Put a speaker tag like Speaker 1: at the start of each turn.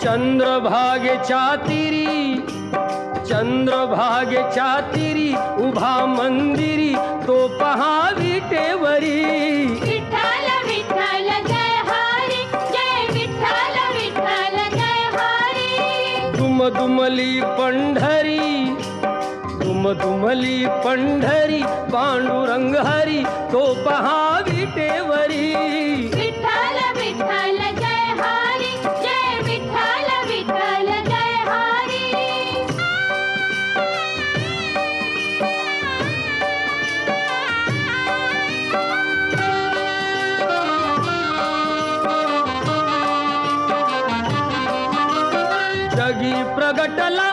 Speaker 1: चंद्रभागेच्या तीरी, चंद्रभागेच्या तीरी उभा मंदिरी तो पहा विटेवरी.
Speaker 2: विठ्ठल विठ्ठल जय हरी, जय विठ्ठल विठ्ठल जय हरी.
Speaker 1: दुमदुमली पंढरी, दुमदुमली पंढरी पांडुरंग हरी तो पहा विटेवरी.
Speaker 2: विठ्ठल विठ्ठल जय हरी, जय विठ्ठल विठ्ठल जय हरी.
Speaker 1: जगी प्रगटला